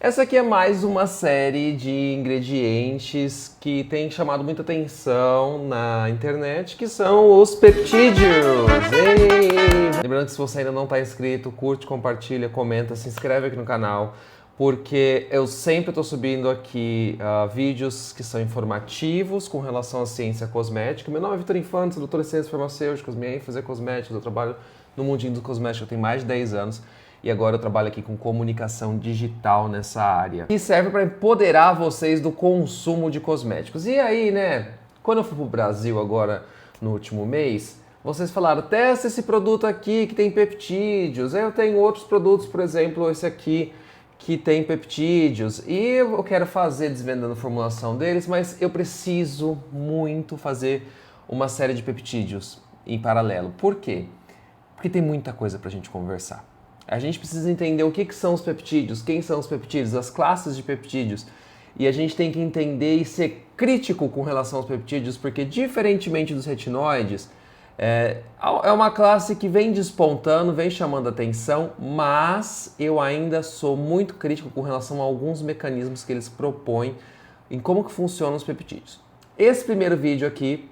Essa aqui é mais uma série de ingredientes que tem chamado muita atenção na internet, que são os peptídeos. Ei! Lembrando que se você ainda não está inscrito, curte, compartilha, comenta, se inscreve aqui no canal, porque eu sempre estou subindo aqui vídeos que são informativos com relação à ciência cosmética. Meu nome é Vitor Infante, sou doutor em ciências farmacêuticas, minha ênfase é cosméticos, eu trabalho no mundinho do cosmético, eu tenho mais de 10 anos. E agora eu trabalho aqui com comunicação digital nessa área. E serve para empoderar vocês do consumo de cosméticos. E aí, né, quando eu fui pro Brasil agora no último mês, vocês falaram, testa esse produto aqui que tem peptídeos. Eu tenho outros produtos, por exemplo, esse aqui que tem peptídeos. E eu quero fazer desvendando a formulação deles, mas eu preciso muito fazer uma série de peptídeos em paralelo. Por quê? Porque tem muita coisa pra gente conversar. A gente precisa entender o que são os peptídeos, quem são os peptídeos, as classes de peptídeos. E a gente tem que entender e ser crítico com relação aos peptídeos, porque diferentemente dos retinoides, é uma classe que vem despontando, vem chamando atenção, mas eu ainda sou muito crítico com relação a alguns mecanismos que eles propõem em como que funcionam os peptídeos. Esse primeiro vídeo aqui,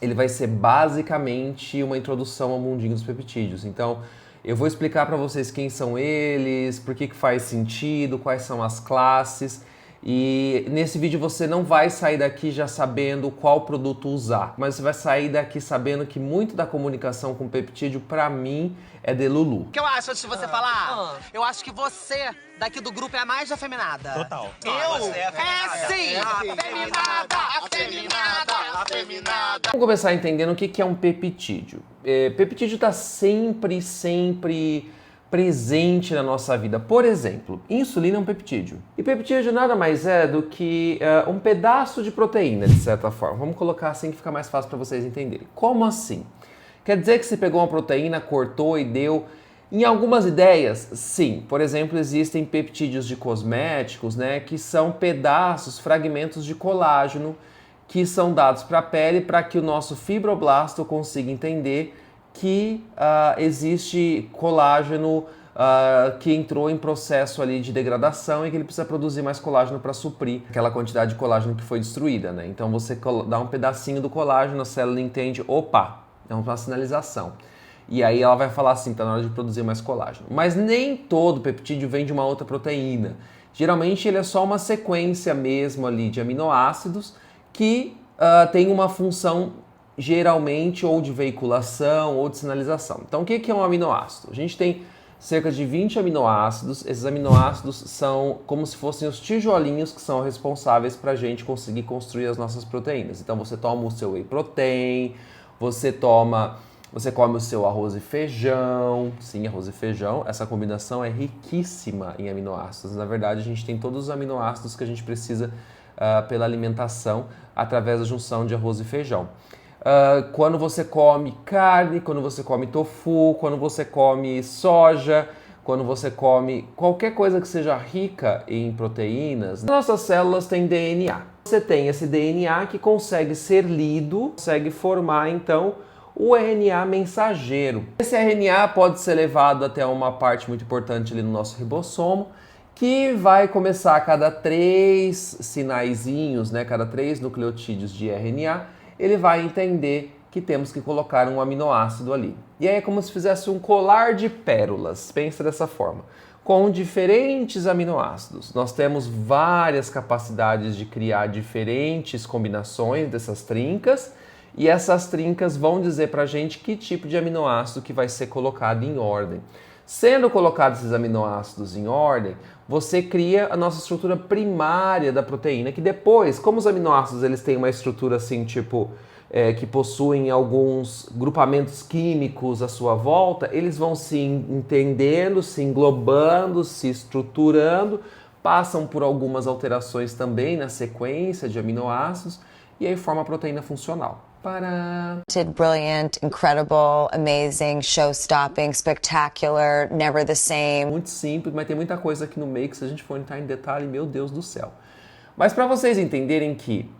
ele vai ser basicamente uma introdução ao mundinho dos peptídeos. Então, eu vou explicar para vocês quem são eles, por que faz sentido, quais são as classes. E nesse vídeo você não vai sair daqui já sabendo qual produto usar, mas você vai sair daqui sabendo que muito da comunicação com peptídeo, para mim, é de Lulu. O que eu acho antes de você falar? Eu acho que você daqui do grupo é a mais afeminada. Total. Você é afeminada. Sim! Afeminada! Afeminada! Afeminada! Vamos começar entendendo o que é um peptídeo. Peptídeo está sempre presente na nossa vida. Por exemplo, insulina é um peptídeo. E peptídeo nada mais é do que um pedaço de proteína, de certa forma. Vamos colocar assim que fica mais fácil para vocês entenderem. Como assim? Quer dizer que você pegou uma proteína, cortou e deu... Em algumas ideias, sim. Por exemplo, existem peptídeos de cosméticos, né, que são pedaços, fragmentos de colágeno que são dados para a pele para que o nosso fibroblasto consiga entender que existe colágeno que entrou em processo ali de degradação e que ele precisa produzir mais colágeno para suprir aquela quantidade de colágeno que foi destruída, né? Então você dá um pedacinho do colágeno, a célula entende, opa, é uma sinalização. E aí ela vai falar assim, tá na hora de produzir mais colágeno. Mas nem todo peptídeo vem de uma outra proteína. Geralmente ele é só uma sequência mesmo ali de aminoácidos que tem uma função geralmente ou de veiculação ou de sinalização. Então o que é um aminoácido? A gente tem cerca de 20 aminoácidos. Esses aminoácidos são como se fossem os tijolinhos que são responsáveis para a gente conseguir construir as nossas proteínas. Então você toma o seu whey protein, você come o seu arroz e feijão. Sim, arroz e feijão. Essa combinação é riquíssima em aminoácidos. Na verdade, a gente tem todos os aminoácidos que a gente precisa pela alimentação através da junção de arroz e feijão. Quando você come carne, quando você come tofu, quando você come soja, quando você come qualquer coisa que seja rica em proteínas, nossas células têm DNA. Você tem esse DNA que consegue ser lido, consegue formar então o RNA mensageiro. Esse RNA pode ser levado até uma parte muito importante ali no nosso ribossomo, que vai começar a cada 3 sinaizinhos, né, cada 3 nucleotídeos de RNA, ele vai entender que temos que colocar um aminoácido ali. E aí é como se fizesse um colar de pérolas, pensa dessa forma, com diferentes aminoácidos. Nós temos várias capacidades de criar diferentes combinações dessas trincas, e essas trincas vão dizer pra gente que tipo de aminoácido que vai ser colocado em ordem. Sendo colocados esses aminoácidos em ordem, você cria a nossa estrutura primária da proteína, que depois, como os aminoácidos eles têm uma estrutura assim, tipo, que possuem alguns grupamentos químicos à sua volta, eles vão se entendendo, se englobando, se estruturando, passam por algumas alterações também na sequência de aminoácidos, e aí forma a proteína funcional. Brilliant, incredible, amazing, show-stopping, spectacular, never the same. Muito simples, mas tem muita coisa aqui no meio que se a gente for entrar em detalhe, meu Deus do céu. Mas para vocês entenderem que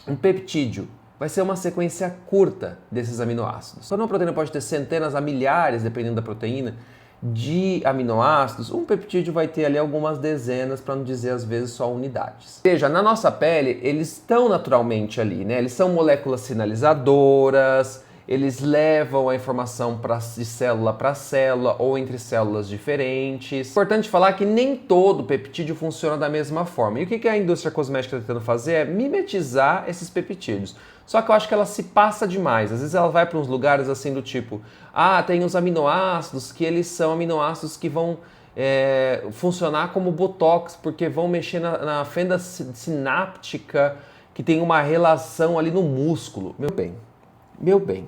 um peptídeo vai ser uma sequência curta desses aminoácidos. Então uma proteína pode ter centenas a milhares, dependendo da proteína, de aminoácidos, um peptídeo vai ter ali algumas dezenas, para não dizer às vezes só unidades. Veja, na nossa pele, eles estão naturalmente ali, né? Eles são moléculas sinalizadoras, eles levam a informação de célula para célula ou entre células diferentes. Importante falar que nem todo peptídeo funciona da mesma forma. E o que a indústria cosmética está tentando fazer é mimetizar esses peptídeos. Só que eu acho que ela se passa demais. Às vezes ela vai para uns lugares assim do tipo, tem os aminoácidos que eles são aminoácidos que vão funcionar como botox, porque vão mexer na fenda sináptica que tem uma relação ali no músculo. Meu bem,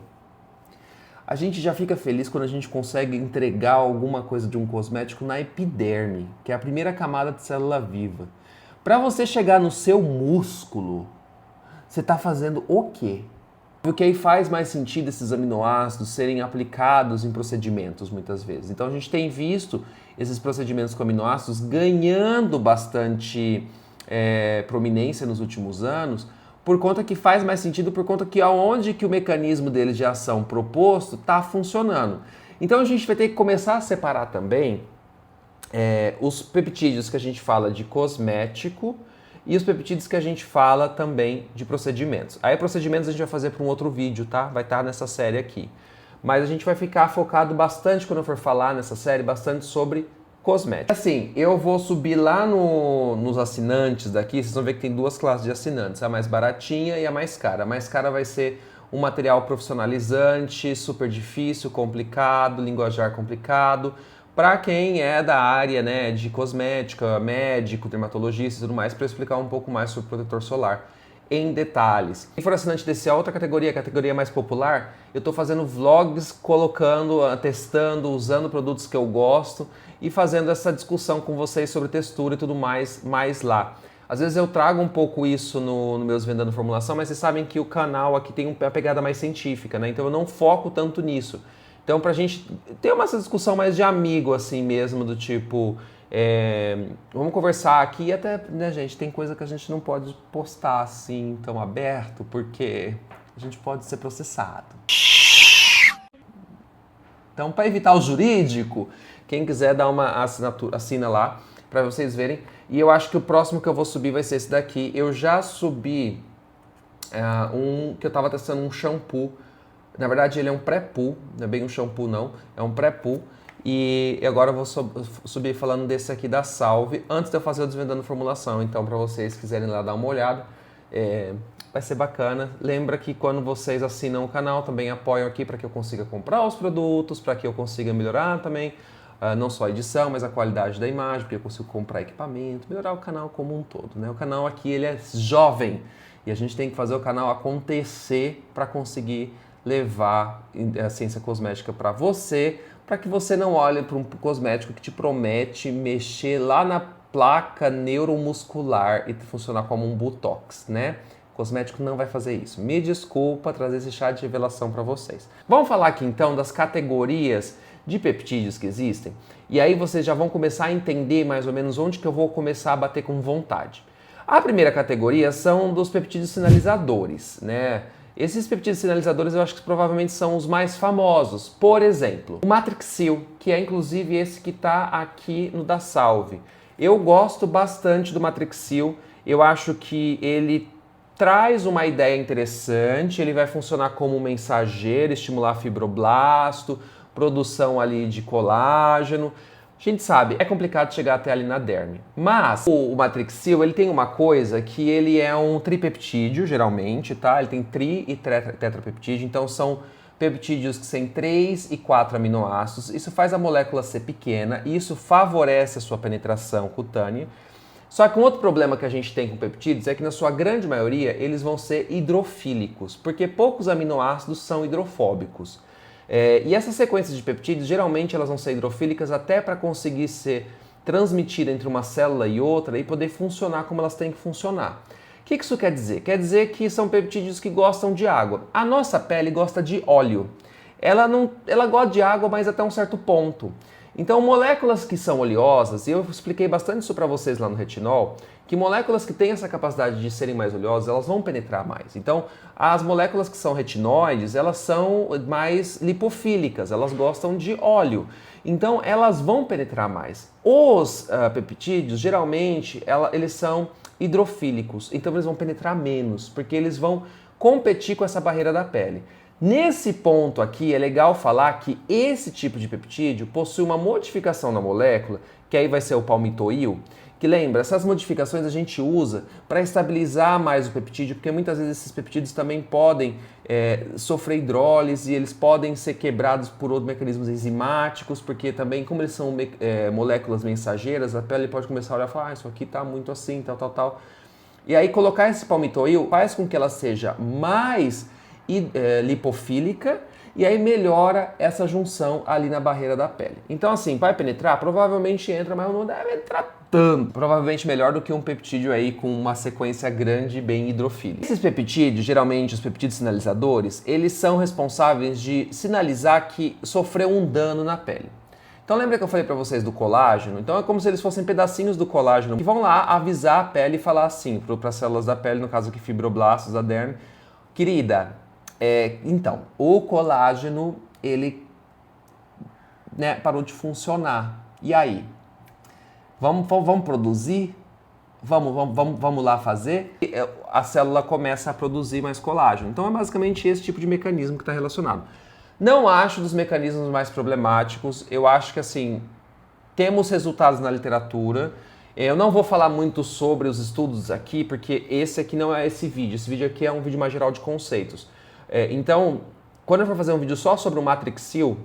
a gente já fica feliz quando a gente consegue entregar alguma coisa de um cosmético na epiderme, que é a primeira camada de célula viva. Para você chegar no seu músculo, você está fazendo o quê? Porque aí faz mais sentido esses aminoácidos serem aplicados em procedimentos muitas vezes. Então a gente tem visto esses procedimentos com aminoácidos ganhando bastante prominência nos últimos anos, por conta que faz mais sentido, por conta que aonde que o mecanismo deles de ação proposto está funcionando. Então a gente vai ter que começar a separar também os peptídeos que a gente fala de cosmético e os peptídeos que a gente fala também de procedimentos. Aí procedimentos a gente vai fazer para um outro vídeo, tá? Vai estar nessa série aqui. Mas a gente vai ficar focado bastante, quando eu for falar nessa série, bastante sobre cosméticos. Assim, eu vou subir lá nos assinantes daqui, vocês vão ver que tem duas classes de assinantes, a mais baratinha e a mais cara. A mais cara vai ser um material profissionalizante, super difícil, complicado, linguajar complicado, para quem é da área, né, de cosmética, médico, dermatologista e tudo mais, para explicar um pouco mais sobre protetor solar em detalhes. Quem for assinante desse outra categoria, a categoria mais popular, eu estou fazendo vlogs, colocando, testando, usando produtos que eu gosto e fazendo essa discussão com vocês sobre textura e tudo mais lá. Às vezes eu trago um pouco isso no meus Vendando Formulação, mas vocês sabem que o canal aqui tem uma pegada mais científica, né? Então eu não foco tanto nisso. Então pra gente ter uma discussão mais de amigo assim mesmo, do tipo, vamos conversar aqui e até, né, gente, tem coisa que a gente não pode postar assim tão aberto, porque a gente pode ser processado. Então, para evitar o jurídico, quem quiser dar uma assinatura, assina lá para vocês verem. E eu acho que o próximo que eu vou subir vai ser esse daqui. Eu já subi que eu estava testando um shampoo. Na verdade, ele é um pré-poo, não é bem um shampoo não, é um pré-poo. E agora eu vou subir falando desse aqui da Salve, antes de eu fazer o Desvendando Formulação. Então, para vocês quiserem lá dar uma olhada, vai ser bacana. Lembra que quando vocês assinam o canal, também apoiam aqui para que eu consiga comprar os produtos, para que eu consiga melhorar também, não só a edição, mas a qualidade da imagem, porque eu consigo comprar equipamento, melhorar o canal como um todo, né? O canal aqui, ele é jovem, e a gente tem que fazer o canal acontecer para conseguir levar a ciência cosmética para você, para que você não olhe para um cosmético que te promete mexer lá na placa neuromuscular e funcionar como um botox, né? O cosmético não vai fazer isso. Me desculpa trazer esse chá de revelação para vocês. Vamos falar aqui então das categorias de peptídeos que existem, e aí vocês já vão começar a entender mais ou menos onde que eu vou começar a bater com vontade. A primeira categoria são dos peptídeos sinalizadores, né? Esses peptídeos sinalizadores eu acho que provavelmente são os mais famosos. Por exemplo, o Matrixil, que é inclusive esse que está aqui no da Salve. Eu gosto bastante do Matrixil, eu acho que ele traz uma ideia interessante, ele vai funcionar como um mensageiro, estimular fibroblasto, produção ali de colágeno. A gente sabe, é complicado chegar até ali na derme. Mas o Matrixil, ele tem uma coisa que ele é um tripeptídeo, geralmente, tá? Ele tem tri e tetrapeptídeo, então são peptídeos que têm 3 e 4 aminoácidos. Isso faz a molécula ser pequena e isso favorece a sua penetração cutânea. Só que um outro problema que a gente tem com peptídeos é que na sua grande maioria eles vão ser hidrofílicos, porque poucos aminoácidos são hidrofóbicos. E essas sequências de peptídeos, geralmente elas vão ser hidrofílicas até para conseguir ser transmitida entre uma célula e outra e poder funcionar como elas têm que funcionar. O que isso quer dizer? Quer dizer que são peptídeos que gostam de água. A nossa pele gosta de óleo. Ela gosta de água, mas até um certo ponto. Então, moléculas que são oleosas, e eu expliquei bastante isso para vocês lá no retinol, que moléculas que têm essa capacidade de serem mais oleosas, elas vão penetrar mais. Então, as moléculas que são retinóides, elas são mais lipofílicas, elas gostam de óleo. Então elas vão penetrar mais. Os peptídeos, geralmente, eles são hidrofílicos, então eles vão penetrar menos, porque eles vão competir com essa barreira da pele. Nesse ponto aqui, é legal falar que esse tipo de peptídeo possui uma modificação na molécula, que aí vai ser o palmitoil, que lembra, essas modificações a gente usa para estabilizar mais o peptídeo, porque muitas vezes esses peptídeos também podem sofrer hidrólise e eles podem ser quebrados por outros mecanismos enzimáticos, porque também, como eles são moléculas mensageiras, a pele pode começar a olhar e falar, isso aqui tá muito assim, tal, tal, tal. E aí colocar esse palmitoil faz com que ela seja mais lipofílica e aí melhora essa junção ali na barreira da pele. Então assim, vai penetrar? Provavelmente entra, mas não deve entrar tanto. Provavelmente melhor do que um peptídeo aí com uma sequência grande bem hidrofílica. Esses peptídeos, geralmente os peptídeos sinalizadores, eles são responsáveis de sinalizar que sofreu um dano na pele. Então lembra que eu falei para vocês do colágeno? Então é como se eles fossem pedacinhos do colágeno que vão lá avisar a pele e falar assim para as células da pele, no caso aqui fibroblastos, a derme, querida, então, o colágeno, ele parou de funcionar. E aí? Vamos produzir? Vamos lá fazer? E a célula começa a produzir mais colágeno. Então é basicamente esse tipo de mecanismo que está relacionado. Não acho dos mecanismos mais problemáticos. Eu acho que, assim, temos resultados na literatura. Eu não vou falar muito sobre os estudos aqui, porque esse aqui não é esse vídeo. Esse vídeo aqui é um vídeo mais geral de conceitos. Então, quando eu for fazer um vídeo só sobre o Matrixil,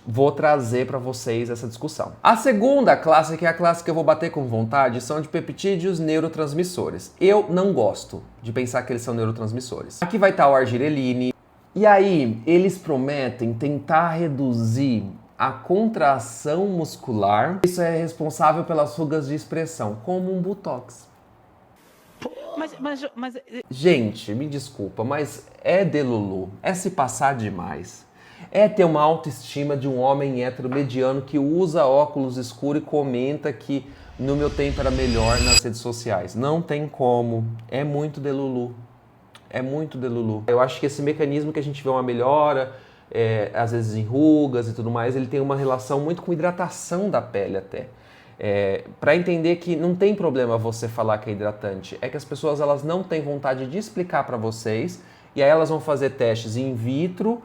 vou trazer para vocês essa discussão. A segunda classe, que é a classe que eu vou bater com vontade, são de peptídeos neurotransmissores. Eu não gosto de pensar que eles são neurotransmissores. Aqui vai estar o argireline. E aí, eles prometem tentar reduzir a contração muscular. Isso é responsável pelas rugas de expressão, como um botox. Mas... Gente, me desculpa, mas é delulu, é se passar demais. É ter uma autoestima de um homem hétero mediano que usa óculos escuros e comenta que no meu tempo era melhor nas redes sociais. Não tem como, é muito delulu. É muito delulu. Eu acho que esse mecanismo que a gente vê uma melhora, às vezes em rugas e tudo mais, ele tem uma relação muito com hidratação da pele até. Para entender que não tem problema você falar que é hidratante, é que as pessoas elas não têm vontade de explicar para vocês e aí elas vão fazer testes in vitro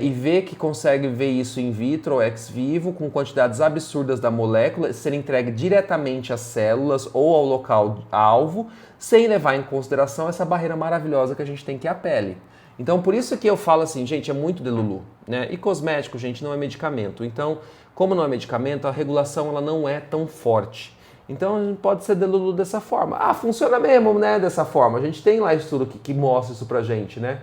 e ver que consegue ver isso in vitro ou ex vivo com quantidades absurdas da molécula ser entregue diretamente às células ou ao local alvo sem levar em consideração essa barreira maravilhosa que a gente tem que é a pele. Então por isso que eu falo assim, gente, é muito delulu, né? E cosmético, gente, não é medicamento. Então, como não é medicamento, a regulação ela não é tão forte. Então pode ser delulu dessa forma. Ah, funciona mesmo, né? Dessa forma. A gente tem lá estudo que mostra isso pra gente, né?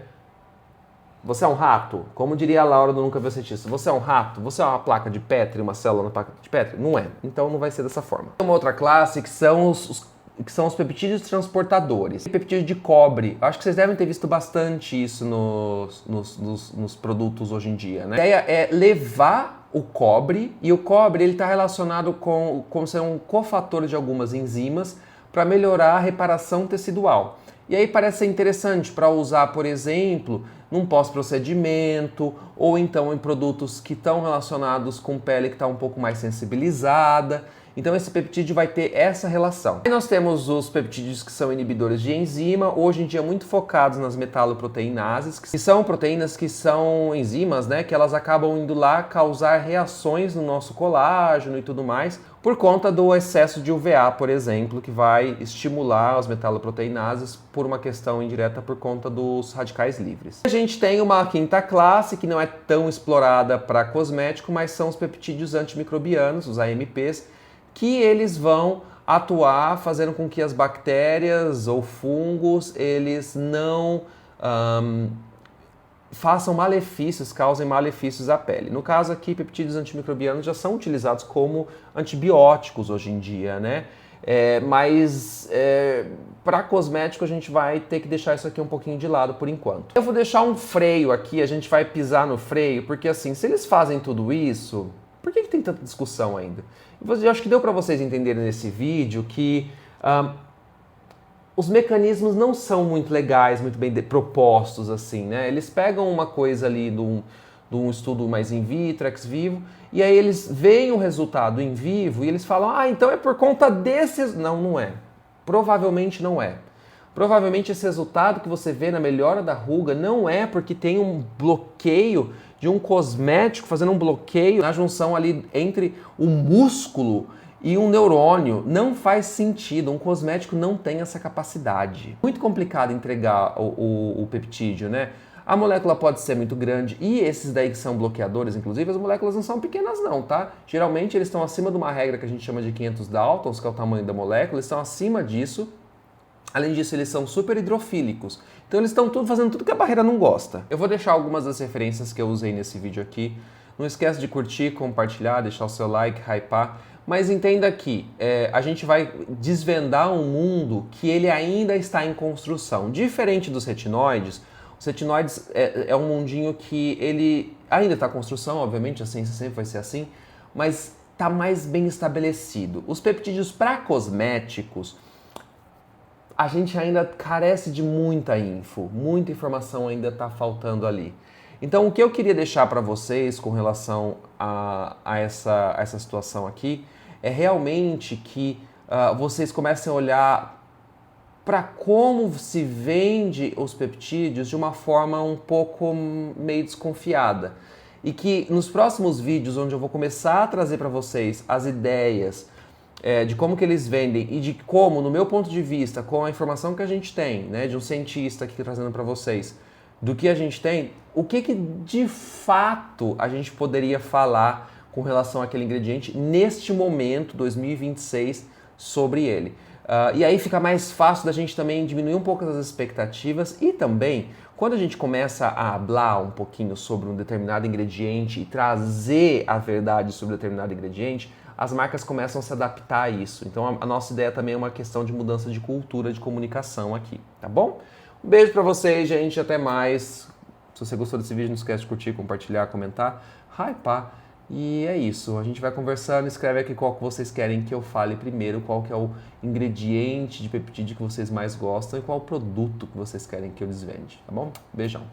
Você é um rato? Como diria a Laura do Nunca Viu Cientista, você é um rato? Você é uma placa de Petri, uma célula na placa de Petri? Não é. Então não vai ser dessa forma. Tem uma outra classe que são os peptídeos transportadores. Peptídeo de cobre. Acho que vocês devem ter visto bastante isso nos produtos hoje em dia, né? A ideia é levar o cobre, e o cobre ele está relacionado com ser um cofator de algumas enzimas para melhorar a reparação tecidual. E aí parece ser interessante para usar, por exemplo, num pós-procedimento ou então em produtos que estão relacionados com pele que está um pouco mais sensibilizada. Então esse peptídeo vai ter essa relação. Aí nós temos os peptídeos que são inibidores de enzima, hoje em dia muito focados nas metaloproteinases, que são proteínas que são enzimas, né, que elas acabam indo lá causar reações no nosso colágeno e tudo mais, por conta do excesso de UVA, por exemplo, que vai estimular as metaloproteinases por uma questão indireta por conta dos radicais livres. A gente tem uma quinta classe que não é tão explorada para cosmético, mas são os peptídeos antimicrobianos, os AMPs, que eles vão atuar fazendo com que as bactérias ou fungos eles não façam malefícios, causem malefícios à pele. No caso aqui, peptídeos antimicrobianos já são utilizados como antibióticos hoje em dia, né? Mas para cosmético a gente vai ter que deixar isso aqui um pouquinho de lado por enquanto. Eu vou deixar um freio aqui, a gente vai pisar no freio, porque assim, se eles fazem tudo isso, por que tem tanta discussão ainda? Eu acho que deu para vocês entenderem nesse vídeo que os mecanismos não são muito legais, muito bem propostos assim, né? Eles pegam uma coisa ali de de um estudo mais in vitro, ex vivo, e aí eles veem o resultado in vivo e eles falam, então é por conta desses... Não, não é. Provavelmente não é. Provavelmente esse resultado que você vê na melhora da ruga não é porque tem um bloqueio de um cosmético fazendo um bloqueio na junção ali entre o músculo e um neurônio. Não faz sentido, um cosmético não tem essa capacidade. Muito complicado entregar o peptídeo, né? A molécula pode ser muito grande e esses daí que são bloqueadores, inclusive, as moléculas não são pequenas não, tá? Geralmente eles estão acima de uma regra que a gente chama de 500 Daltons, que é o tamanho da molécula, eles estão acima disso. Além disso, eles são super hidrofílicos. Então eles estão fazendo tudo que a barreira não gosta. Eu vou deixar algumas das referências que eu usei nesse vídeo aqui. Não esquece de curtir, compartilhar, deixar o seu like, hypar. Mas entenda que a gente vai desvendar um mundo que ele ainda está em construção. Diferente dos retinoides, os retinoides é um mundinho que ele ainda está em construção, obviamente, a ciência sempre vai ser assim, mas está mais bem estabelecido. Os peptídeos para cosméticos, a gente ainda carece de muita informação ainda está faltando ali. Então, o que eu queria deixar para vocês com relação a essa situação aqui é realmente que vocês comecem a olhar para como se vende os peptídeos de uma forma um pouco meio desconfiada. E que nos próximos vídeos, onde eu vou começar a trazer para vocês as ideias de como que eles vendem e de como, no meu ponto de vista, com a informação que a gente tem, né, de um cientista aqui trazendo para vocês, do que a gente tem, o que de fato a gente poderia falar com relação àquele ingrediente neste momento, 2026, sobre ele. E aí fica mais fácil da gente também diminuir um pouco as expectativas e também, quando a gente começa a falar um pouquinho sobre um determinado ingrediente e trazer a verdade sobre determinado ingrediente, as marcas começam a se adaptar a isso. Então a nossa ideia também é uma questão de mudança de cultura, de comunicação aqui, tá bom? Um beijo pra vocês, gente, até mais. Se você gostou desse vídeo, não esquece de curtir, compartilhar, comentar, hypar. E é isso, a gente vai conversando, escreve aqui qual que vocês querem que eu fale primeiro, qual que é o ingrediente de peptídeo que vocês mais gostam e qual o produto que vocês querem que eu desvende, tá bom? Beijão!